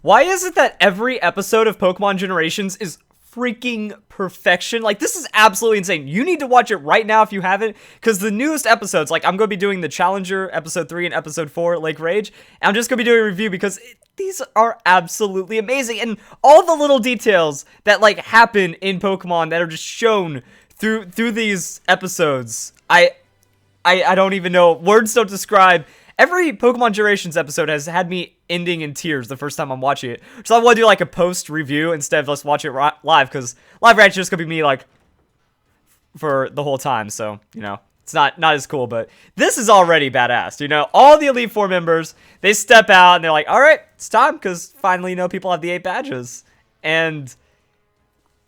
Why is it that every episode of Pokemon Generations is freaking perfection? Like, this is absolutely insane. You need to watch it right now if you haven't, because the newest episodes, like, I'm going to be doing the Challenger, Episode 3 and Episode 4, Lake Rage, and I'm just going to be doing a review because these are absolutely amazing, and all the little details that, like, happen in Pokemon that are just shown through these episodes, I don't even know. Words don't describe. Every Pokemon Generations episode has had me ending in tears the first time I'm watching it. So I want to do like a post-review instead of let's watch it live, because live reaction is just going to be me like for the whole time. So, you know, it's not as cool, but this is already badass. You know, all the Elite Four members, they step out and they're like, all right, it's time, because finally, you know, people have the 8 badges. And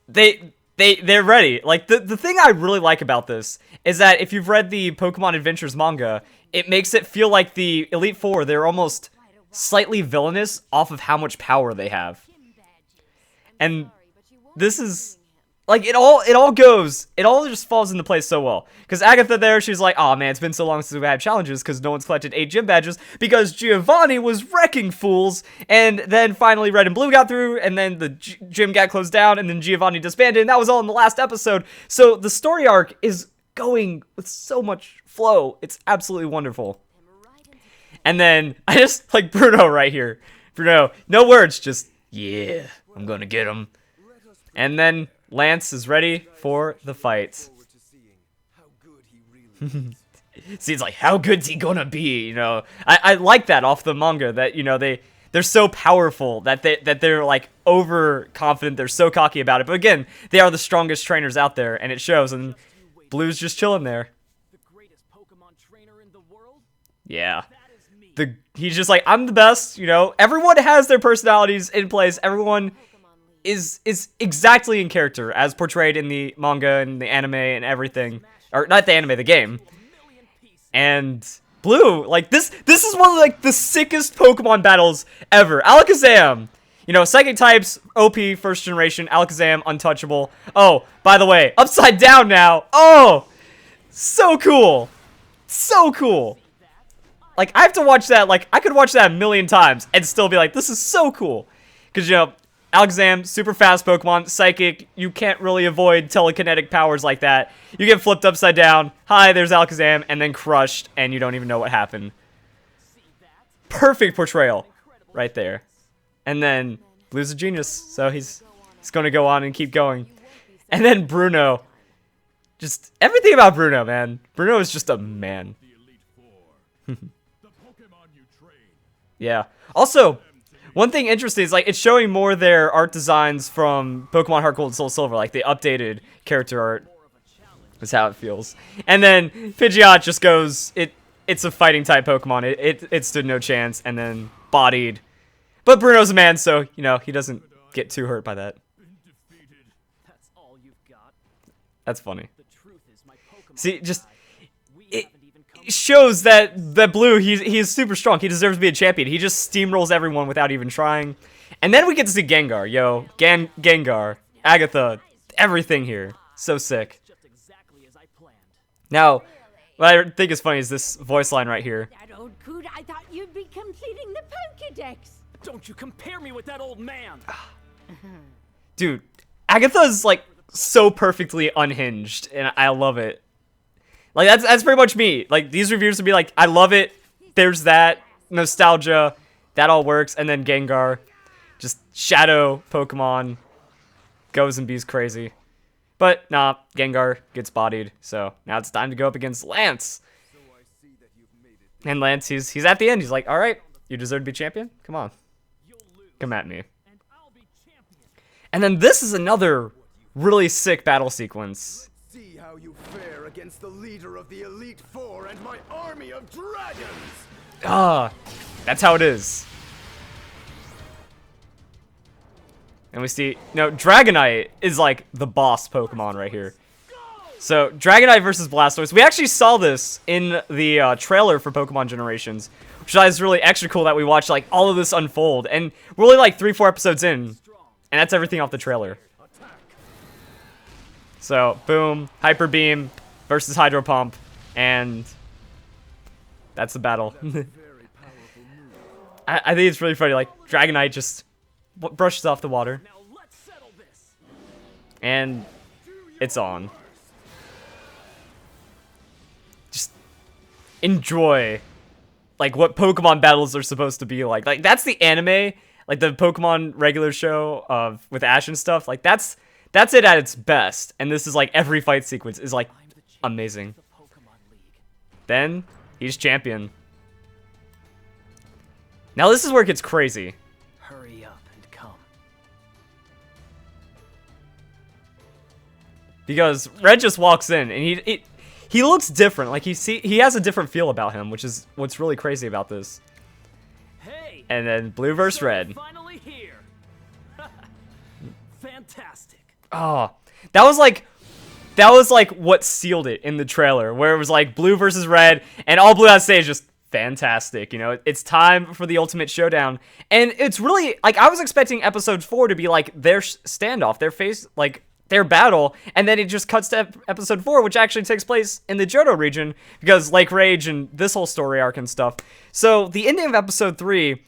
they're ready. Like, the thing I really like about this is that if you've read the Pokemon Adventures manga, it makes it feel like the Elite Four, they're almost slightly villainous off of how much power they have. And this is, like, it all just falls into place so well. Because Agatha there, she's like, oh man, it's been so long since we've had challenges because no one's collected 8 gym badges because Giovanni was wrecking fools. And then finally Red and Blue got through, and then the gym got closed down, and then Giovanni disbanded, and that was all in the last episode. So the story arc is going with so much flow. It's absolutely wonderful. And then I just like Bruno right here. Bruno, no words, just yeah, I'm gonna get him. And then Lance is ready for the fight. See, it's like, how good's he gonna be? You know, I like that off the manga, that, you know, they're so powerful that they're like overconfident. They're so cocky about it. But again, they are the strongest trainers out there, and it shows. And Blue's just chilling there. Yeah. He's just like, I'm the best, you know. Everyone has their personalities in place. Everyone is exactly in character as portrayed in the manga and the anime and everything. Or not the anime, the game. And Blue, like, this is one of like the sickest Pokemon battles ever. Alakazam, you know, psychic types, OP, first generation. Alakazam, untouchable. Oh, by the way, upside down now. Oh, so cool. So cool. Like, I have to watch that, like, I could watch that a million times and still be like, this is so cool. Because, you know, Alakazam, super fast Pokemon, psychic, you can't really avoid telekinetic powers like that. You get flipped upside down, hi, there's Alakazam, and then crushed, and you don't even know what happened. Perfect portrayal right there. And then Blue's a genius, so he's going to go on and keep going. And then Bruno. Just everything about Bruno, man. Bruno is just a man. Yeah. Also, one thing interesting is, like, it's showing more their art designs from Pokemon Heart Gold and Soul Silver, like the updated character art. Is how it feels. And then Pidgeot just goes, it's a fighting type Pokemon. It stood no chance, and then bodied. But Bruno's a man, so, you know, he doesn't get too hurt by that. That's funny. See, just it shows that Blue, he's super strong. He deserves to be a champion. He just steamrolls everyone without even trying. And then we get to see Gengar, yo. Gengar, Agatha, everything here. So sick. Now, what I think is funny is this voice line right here. That old coot, I thought you'd be completing the Pokédex. Don't you compare me with that old man. Dude, Agatha's like so perfectly unhinged, and I love it. Like, that's pretty much me. Like, these reviews would be like, I love it. There's that nostalgia. That all works. And then Gengar, just shadow Pokemon, goes and bees crazy. But nah, Gengar gets bodied. So now it's time to go up against Lance. And Lance, he's at the end. He's like, all right, you deserve to be champion. Come on, come at me. And then this is another really sick battle sequence. See how you fare against the leader of the Elite Four and my army of dragons! Ah, that's how it is. And we see, no, Dragonite is like the boss Pokemon right here. So, Dragonite versus Blastoise. We actually saw this in the trailer for Pokemon Generations, which is really extra cool that we watched like all of this unfold. And we're only like 3-4 episodes in, and that's everything off the trailer. So, boom, Hyper Beam versus Hydro Pump, and that's the battle. I think it's really funny, like, Dragonite just brushes off the water. Now let's settle this. And it's on. Just enjoy, like, what Pokemon battles are supposed to be like. Like, that's the anime, like the Pokemon regular show of with Ash and stuff. Like, that's it at its best. And this is like every fight sequence is like amazing. Then he's champion. Now this is where it gets crazy. Hurry up and come. Because Red just walks in and he looks different. Like he has a different feel about him, which is what's really crazy about this. Hey. And then Blue versus So Red. finally here. Fantastic. Oh, that was like what sealed it in the trailer, where it was like Blue versus Red, and all Blue has to say is just fantastic. You know, it's time for the ultimate showdown, and it's really like I was expecting episode 4 to be like their standoff, their battle, and then it just cuts to episode 4, which actually takes place in the Johto region because Lake Rage and this whole story arc and stuff. So the ending of episode 3.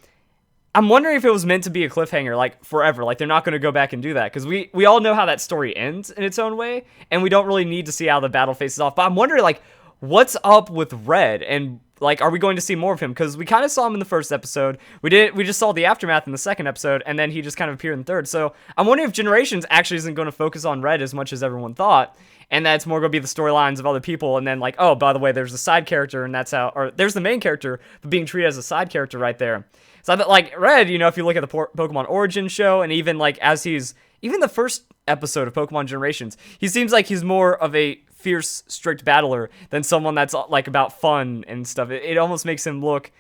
I'm wondering if it was meant to be a cliffhanger, like, forever. Like, they're not going to go back and do that. Because we all know how that story ends in its own way. And we don't really need to see how the battle faces off. But I'm wondering, like, what's up with Red? And, like, are we going to see more of him? Because we kind of saw him in the first episode. We just saw the aftermath in the second episode. And then he just kind of appeared in the third. So I'm wondering if Generations actually isn't going to focus on Red as much as everyone thought. And that's more going to be the storylines of other people. And then, like, oh, by the way, there's a side character. And that's how... Or there's the main character, but being treated as a side character right there. So I thought, like, Red, you know, if you look at the Pokemon Origin show, and even, like, even the first episode of Pokemon Generations, he seems like he's more of a fierce, strict battler than someone that's, like, about fun and stuff. It almost makes him look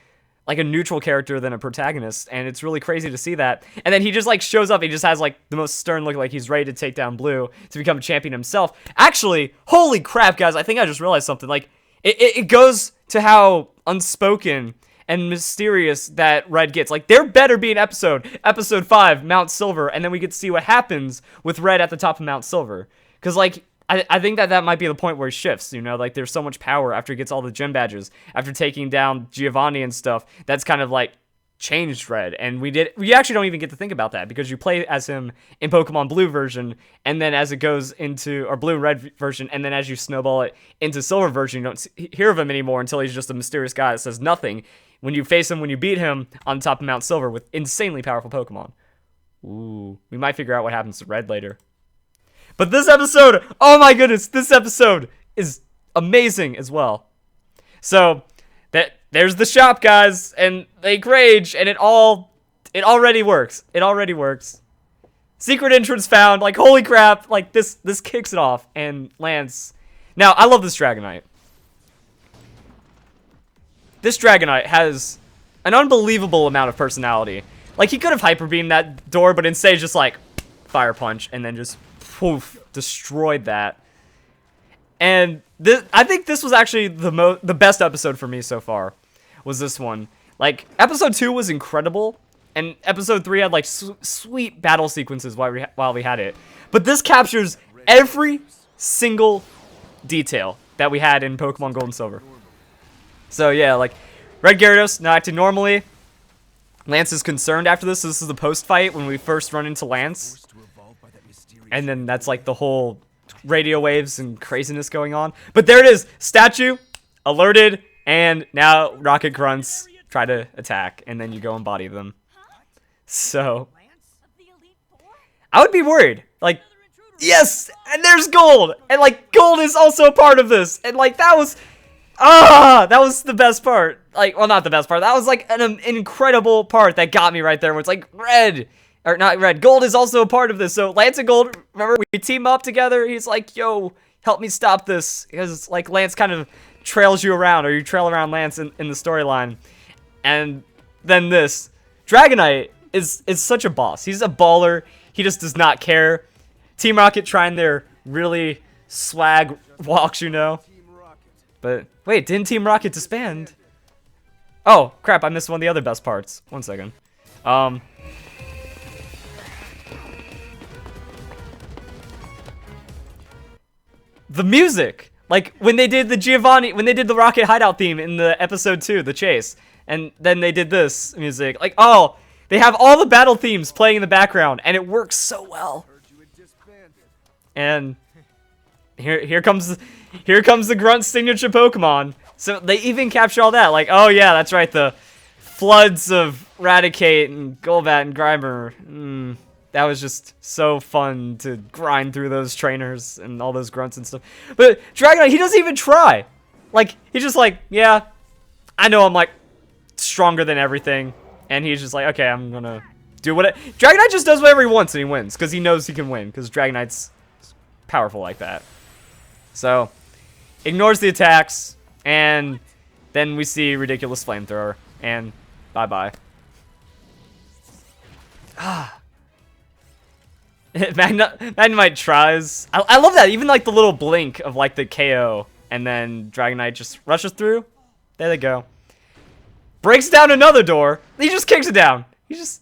like a neutral character than a protagonist, and it's really crazy to see that. And then he just, like, shows up, he just has, like, the most stern look, like he's ready to take down Blue to become a champion himself. Actually, holy crap, guys, I think I just realized something. Like, it goes to how unspoken and mysterious that Red gets. Like, there better be an episode 5, Mount Silver, and then we get to see what happens with Red at the top of Mount Silver. Because, like, I think that might be the point where he shifts, you know? Like, there's so much power after he gets all the gym badges, after taking down Giovanni and stuff, that's kind of, like, changed Red. And we actually don't even get to think about that, because you play as him in Pokemon Blue version, and then as it goes into, or Blue and Red version, and then as you snowball it into Silver version, you don't hear of him anymore until he's just a mysterious guy that says nothing. When you face him, when you beat him on top of Mount Silver with insanely powerful Pokemon. Ooh, we might figure out what happens to Red later. But this episode, oh my goodness, this episode is amazing as well. So, there's the shop, guys, and Lake Rage, and it already works. It already works. Secret entrance found, like, holy crap, like, this kicks it off, and Lance. Now, I love this Dragonite. This Dragonite has an unbelievable amount of personality. Like, he could have Hyper Beamed that door, but instead just, like, Fire Punch, and then just, poof, destroyed that. And I think this was actually the best episode for me so far, was this one. Like, episode 2 was incredible, and episode 3 had, like, sweet battle sequences while we had it. But this captures every single detail that we had in Pokemon Gold and Silver. So, yeah, like, Red Gyarados not acting normally. Lance is concerned after this. So this is the post-fight when we first run into Lance. And then that's, like, the whole radio waves and craziness going on. But there it is. Statue, alerted, and now Rocket Grunts try to attack. And then you go and body them. So, I would be worried. Like, yes! And there's Gold! And, like, Gold is also a part of this. And, like, that was the best part. Like, well, not the best part. That was, like, an incredible part that got me right there, where it's like, Gold is also a part of this. So, Lance and Gold, remember, we team up together. He's like, yo, help me stop this. Because, like, Lance kind of trails you around, or you trail around Lance in the storyline. And then this. Dragonite is such a boss. He's a baller. He just does not care. Team Rocket trying their really swag walks, you know. But, wait, didn't Team Rocket disband? Oh, crap, I missed one of the other best parts. One second. The music! Like, when they did the Rocket Hideout theme in the episode 2, The Chase, and then they did this music. Like, oh, They have all the battle themes playing in the background, and it works so well. And here comes the Grunt signature Pokemon. So they even capture all that. Like, oh yeah, that's right, the floods of Raticate and Golbat and Grimer. That was just so fun to grind through those trainers and all those grunts and stuff. But Dragonite, he doesn't even try. Like, he's just like, yeah, I know I'm like stronger than everything. And he's just like, okay, I'm gonna do what Dragonite just does whatever he wants and he wins. Because he knows he can win. Because Dragonite's powerful like that. So, ignores the attacks. And then we see Ridiculous Flamethrower. And bye-bye. Magnemite tries. I love that. Even like the little blink of like the KO. And then Dragonite just rushes through. There they go. Breaks down another door. He just kicks it down. He just...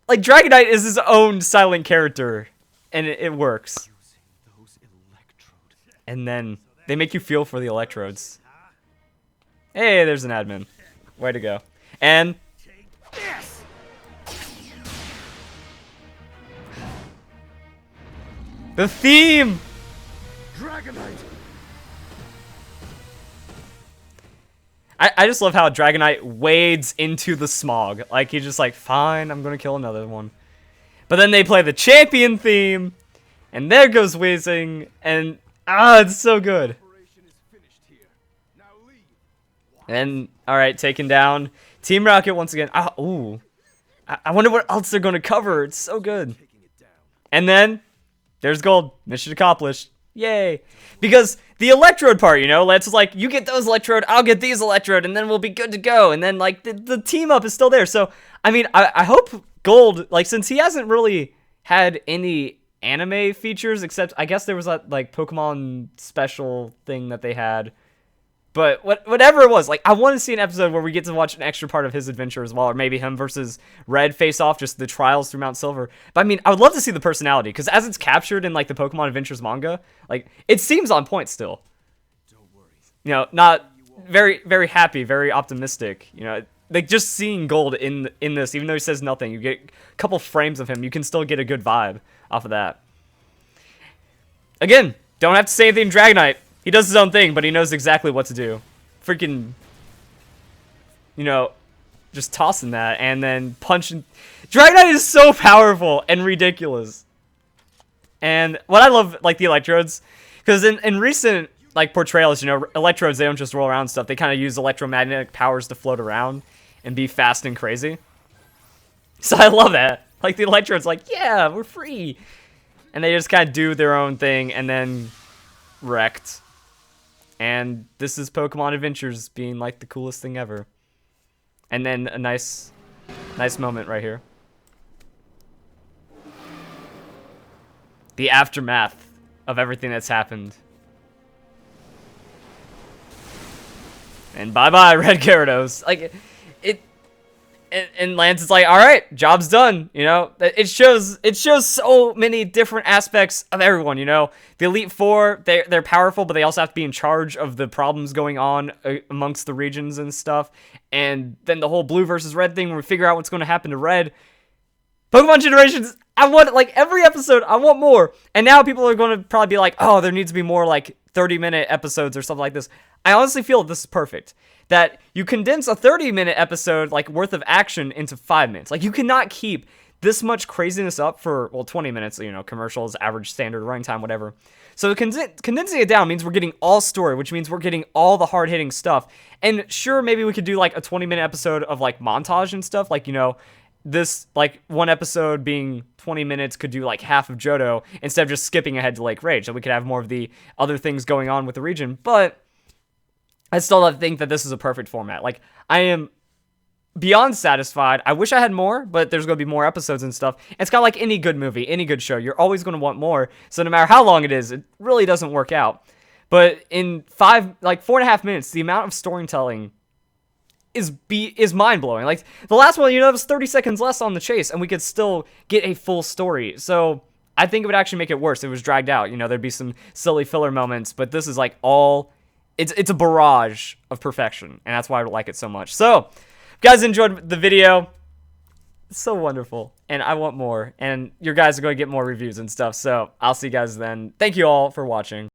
Like, Dragonite is his own silent character. And it works. And then they make you feel for the electrodes. Hey, there's an admin. Way to go. And... the theme! Dragonite! I just love how Dragonite wades into the smog. Like, he's just like, fine, I'm gonna kill another one. But then they play the champion theme, and there goes Weezing, and it's so good. And, alright, taken down. Team Rocket once again. I wonder what else they're gonna cover. It's so good. And then, there's gold. Mission accomplished. Yay. Because the electrode part, you know, Lance was like, you get those electrode, I'll get these electrode, and then we'll be good to go. And then, like, the team up is still there. So, I mean, I hope Gold, like, since he hasn't really had any anime features, except, I guess there was that, like, Pokemon special thing that they had. But whatever it was, like, I want to see an episode where we get to watch an extra part of his adventure as well, or maybe him versus Red face off, just the trials through Mount Silver. But I mean, I would love to see the personality, because as it's captured in like the Pokemon Adventures manga, like it seems on point still. You know, not very, very happy, very optimistic. You know, like just seeing Gold in this, even though he says nothing, you get a couple frames of him, you can still get a good vibe off of that. Again, don't have to say anything, Dragonite. He does his own thing, but he knows exactly what to do. Freaking, you know, just tossing that and then punching. Dragonite is so powerful and ridiculous. And what I love, like, the electrodes, because in recent, like, portrayals, you know, electrodes, they don't just roll around stuff. They kind of use electromagnetic powers to float around and be fast and crazy. So I love that. Like, the electrodes, like, yeah, we're free. And they just kind of do their own thing and then wrecked. And this is Pokemon Adventures being like the coolest thing ever. And then a nice moment right here. The aftermath of everything that's happened. And bye-bye, Red Gyarados. Like, and Lance is like, all right, job's done. You know, it shows so many different aspects of everyone. You know, the Elite Four, they're powerful, but they also have to be in charge of the problems going on amongst the regions and stuff. And then the whole Blue versus Red thing, where we figure out what's going to happen to Red. Pokemon Generations, I want, like, every episode, I want more. And now people are going to probably be like, oh, there needs to be more, like, 30-minute episodes or something like this. I honestly feel this is perfect. That you condense a 30-minute episode, like, worth of action into 5 minutes. Like, you cannot keep this much craziness up for, well, 20 minutes, you know, commercials, average standard running time, whatever. So condensing it down means we're getting all story, which means we're getting all the hard-hitting stuff. And sure, maybe we could do, like, a 20-minute episode of, like, montage and stuff. Like, you know, this, like, one episode being 20 minutes could do, like, half of Johto instead of just skipping ahead to Lake Rage. So we could have more of the other things going on with the region. But I still don't think that this is a perfect format. Like, I am beyond satisfied. I wish I had more, but there's going to be more episodes and stuff. It's kind of like any good movie, any good show. You're always going to want more. So no matter how long it is, it really doesn't work out. But in 4.5 minutes, the amount of storytelling is mind-blowing. Like, the last one, you know, it was 30 seconds less on the chase, and we could still get a full story. So I think it would actually make it worse. It was dragged out. You know, there'd be some silly filler moments, but this is, like, all... It's a barrage of perfection, and that's why I like it so much. So, if you guys enjoyed the video, It's so wonderful. And I want more. And your guys are going to get more reviews and stuff. So I'll see you guys then. Thank you all for watching.